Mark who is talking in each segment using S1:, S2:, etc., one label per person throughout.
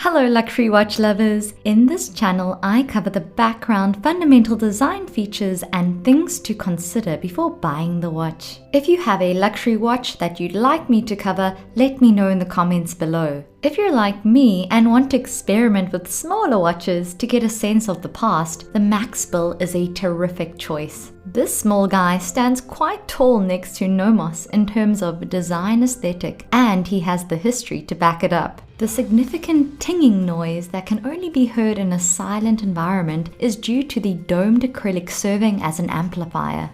S1: Hello luxury watch lovers! In this channel, I cover the background, fundamental design features and things to consider before buying the watch. If you have a luxury watch that you'd like me to cover, let me know in the comments below. If you're like me and want to experiment with smaller watches to get a sense of the past, the Max Bill is a terrific choice. This small guy stands quite tall next to Nomos in terms of design aesthetic, and he has the history to back it up. The significant tinging noise that can only be heard in a silent environment is due to the domed acrylic serving as an amplifier.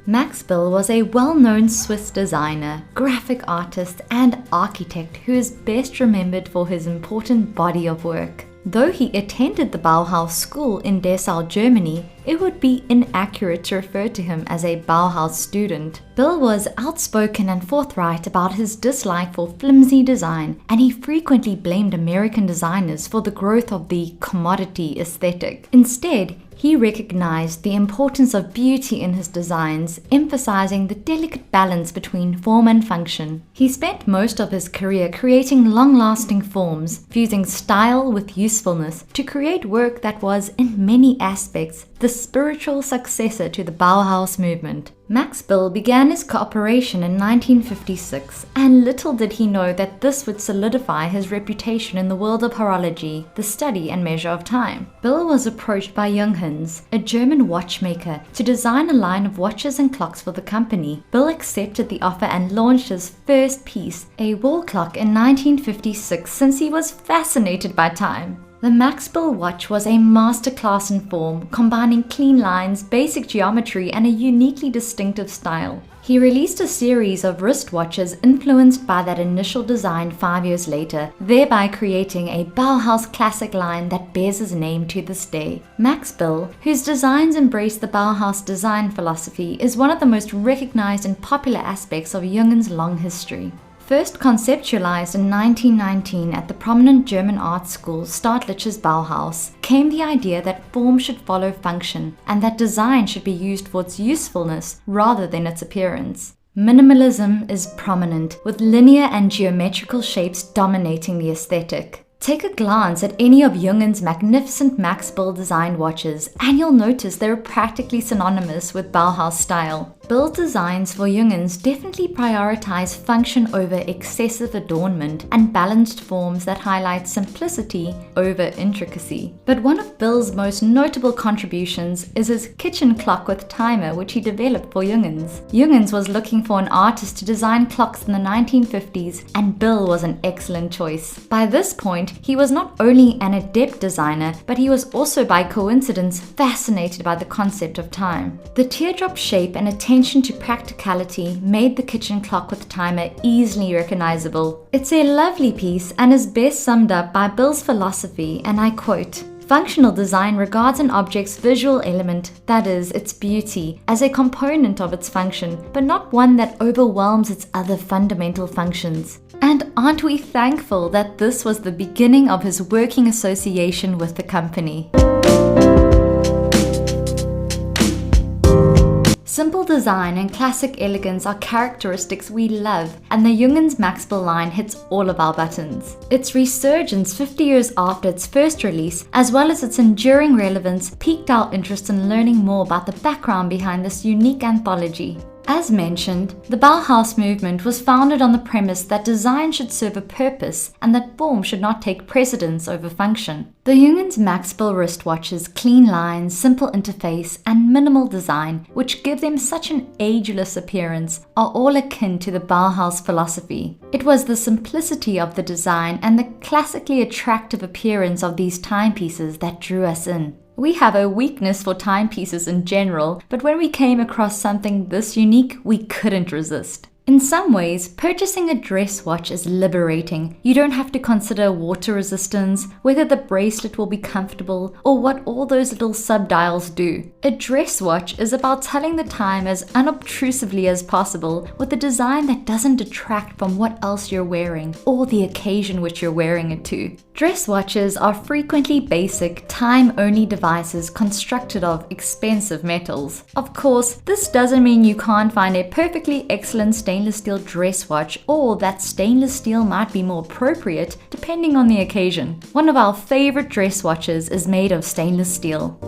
S1: Max Bill was a well-known Swiss designer, graphic artist, and architect who is best remembered for his important body of work. Though he attended the Bauhaus school in Dessau, Germany, it would be inaccurate to refer to him as a Bauhaus student. Bill was outspoken and forthright about his dislike for flimsy design, and he frequently blamed American designers for the growth of the commodity aesthetic. Instead, he recognized the importance of beauty in his designs, emphasizing the delicate balance between form and function. He spent most of his career creating long-lasting forms, fusing style with usefulness to create work that was, in many aspects, the spiritual successor to the Bauhaus movement. Max Bill began his cooperation in 1956, and little did he know that this would solidify his reputation in the world of horology, the study and measure of time. Bill was approached by Junghans, a German watchmaker, to design a line of watches and clocks for the company. Bill accepted the offer and launched his first piece, a wall clock, in 1956, since he was fascinated by time. The Max Bill watch was a masterclass in form, combining clean lines, basic geometry, and a uniquely distinctive style. He released a series of wristwatches influenced by that initial design 5 years later, thereby creating a Bauhaus classic line that bears his name to this day. Max Bill, whose designs embrace the Bauhaus design philosophy, is one of the most recognized and popular aspects of Junghans' long history. First conceptualized in 1919 at the prominent German art school Staatliches Bauhaus, came the idea that form should follow function and that design should be used for its usefulness rather than its appearance. Minimalism is prominent, with linear and geometrical shapes dominating the aesthetic. Take a glance at any of Junghans' magnificent Max Bill designed watches and you'll notice they're practically synonymous with Bauhaus style. Bill's designs for Junghans definitely prioritize function over excessive adornment and balanced forms that highlight simplicity over intricacy. But one of Bill's most notable contributions is his kitchen clock with timer, which he developed for Junghans. Junghans was looking for an artist to design clocks in the 1950s, and Bill was an excellent choice. By this point, he was not only an adept designer, but he was also by coincidence fascinated by the concept of time. The teardrop shape and attention to practicality made the kitchen clock with timer easily recognizable. It's a lovely piece and is best summed up by Bill's philosophy, and I quote, "Functional design regards an object's visual element, that is, its beauty, as a component of its function, but not one that overwhelms its other fundamental functions." And aren't we thankful that this was the beginning of his working association with the company? Simple design and classic elegance are characteristics we love, and the Junghans Max Bill line hits all of our buttons. Its resurgence 50 years after its first release, as well as its enduring relevance, piqued our interest in learning more about the background behind this unique anthology. As mentioned, the Bauhaus movement was founded on the premise that design should serve a purpose and that form should not take precedence over function. The Junghans Max Bill wristwatches' clean lines, simple interface, and minimal design, which give them such an ageless appearance, are all akin to the Bauhaus philosophy. It was the simplicity of the design and the classically attractive appearance of these timepieces that drew us in. We have a weakness for timepieces in general, but when we came across something this unique, we couldn't resist. In some ways, purchasing a dress watch is liberating. You don't have to consider water resistance, whether the bracelet will be comfortable, or what all those little sub-dials do. A dress watch is about telling the time as unobtrusively as possible, with a design that doesn't detract from what else you're wearing, or the occasion which you're wearing it to. Dress watches are frequently basic, time-only devices constructed of expensive metals. Of course, this doesn't mean you can't find a perfectly excellent stainless stainless steel dress watch, or that stainless steel might be more appropriate depending on the occasion. One of our favorite dress watches is made of stainless steel.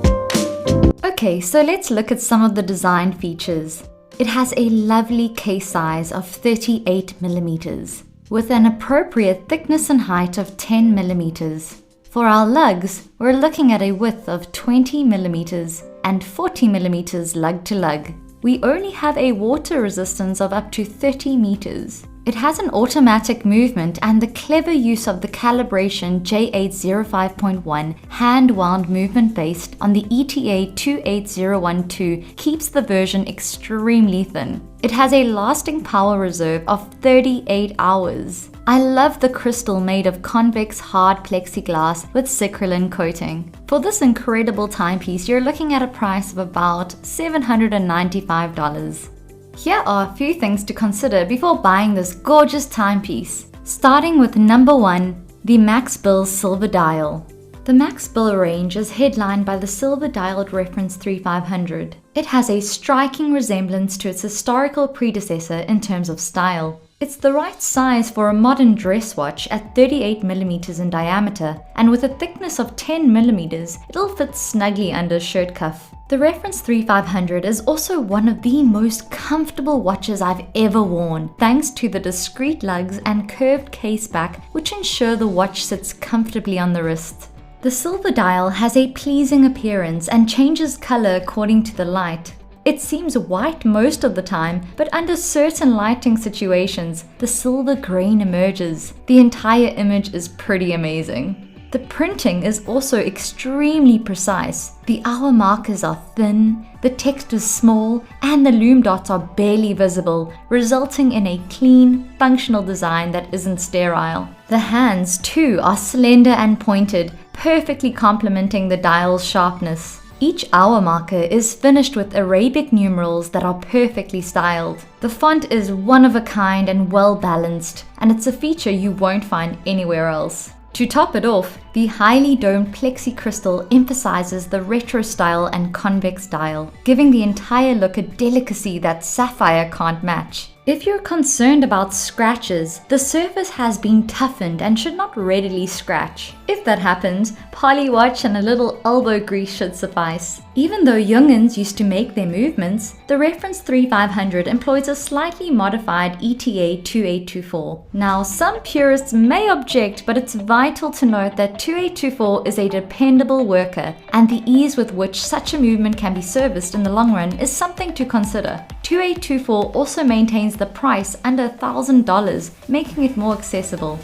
S1: Okay, so let's look at some of the design features. It has a lovely case size of 38 millimeters, with an appropriate thickness and height of 10 millimeters. For our lugs, we're looking at a width of 20 millimeters and 40 millimeters lug to lug. We only have a water resistance of up to 30 meters. It has an automatic movement, and the clever use of the calibration J805.1 hand-wound movement based on the ETA 28012 keeps the version extremely thin. It has a lasting power reserve of 38 hours. I love the crystal made of convex hard plexiglass with Cycrolin coating. For this incredible timepiece, you're looking at a price of about $795. Here are a few things to consider before buying this gorgeous timepiece. Starting with number 1, the Max Bill Silver Dial. The Max Bill range is headlined by the silver-dialed reference 3500. It has a striking resemblance to its historical predecessor in terms of style. It's the right size for a modern dress watch at 38mm in diameter, and with a thickness of 10mm, it'll fit snugly under a shirt cuff. The reference 3500 is also one of the most comfortable watches I've ever worn, thanks to the discreet lugs and curved case back, which ensure the watch sits comfortably on the wrist. The silver dial has a pleasing appearance and changes color according to the light. It seems white most of the time, but under certain lighting situations, the silver grain emerges. The entire image is pretty amazing. The printing is also extremely precise. The hour markers are thin, the text is small, and the lume dots are barely visible, resulting in a clean, functional design that isn't sterile. The hands, too, are slender and pointed, perfectly complementing the dial's sharpness. Each hour marker is finished with Arabic numerals that are perfectly styled. The font is one of a kind and well balanced, and it's a feature you won't find anywhere else. To top it off, the highly domed plexi crystal emphasizes the retro style and convex dial, giving the entire look a delicacy that sapphire can't match. If you're concerned about scratches, the surface has been toughened and should not readily scratch. If that happens, polywatch and a little elbow grease should suffice. Even though Junghans used to make their movements, the reference 3500 employs a slightly modified ETA 2824. Now, some purists may object, but it's vital to note that 2824 is a dependable worker, and the ease with which such a movement can be serviced in the long run is something to consider. 2824 also maintains the price under $1,000, making it more accessible.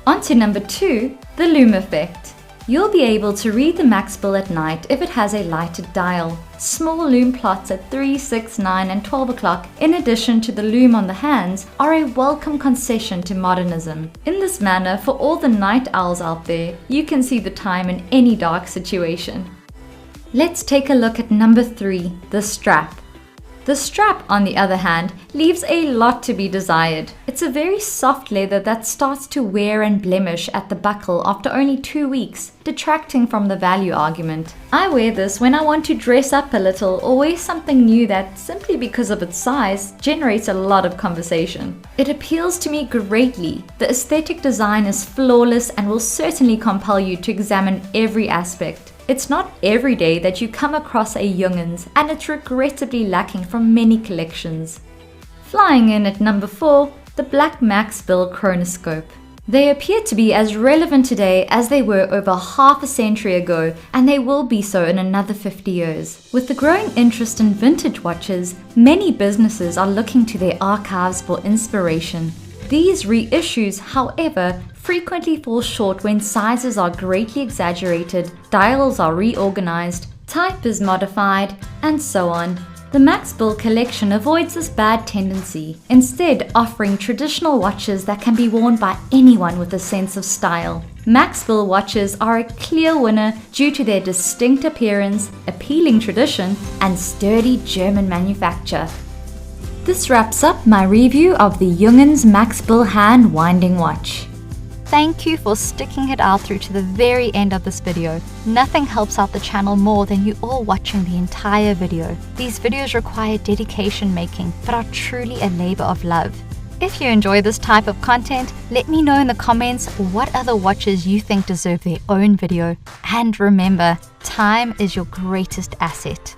S1: On to number 2, the lume effect. You'll be able to read the Max Bill at night if it has a lighted dial. Small lume plots at 3, 6, 9 and 12 o'clock, in addition to the lume on the hands, are a welcome concession to modernism. In this manner, for all the night owls out there, you can see the time in any dark situation. Let's take a look at number 3, the strap. The strap, on the other hand, leaves a lot to be desired. It's a very soft leather that starts to wear and blemish at the buckle after only 2 weeks, detracting from the value argument. I wear this when I want to dress up a little or wear something new that, simply because of its size, generates a lot of conversation. It appeals to me greatly. The aesthetic design is flawless and will certainly compel you to examine every aspect. It's not every day that you come across a Junghans, and it's regrettably lacking from many collections. Flying in at number 4, the black Max Bill chronoscope. They appear to be as relevant today as they were over half a century ago, and they will be so in another 50 years. With the growing interest in vintage watches, many businesses are looking to their archives for inspiration. These reissues, however, frequently fall short when sizes are greatly exaggerated, dials are reorganized, type is modified, and so on. The Max Bill collection avoids this bad tendency, instead offering traditional watches that can be worn by anyone with a sense of style. Max Bill watches are a clear winner due to their distinct appearance, appealing tradition, and sturdy German manufacture. This wraps up my review of the Junghans Max Bill Handwinding watch. Thank you for sticking it out through to the very end of this video. Nothing helps out the channel more than you all watching the entire video. These videos require dedication making, but are truly a labor of love. If you enjoy this type of content, let me know in the comments what other watches you think deserve their own video. And remember, time is your greatest asset.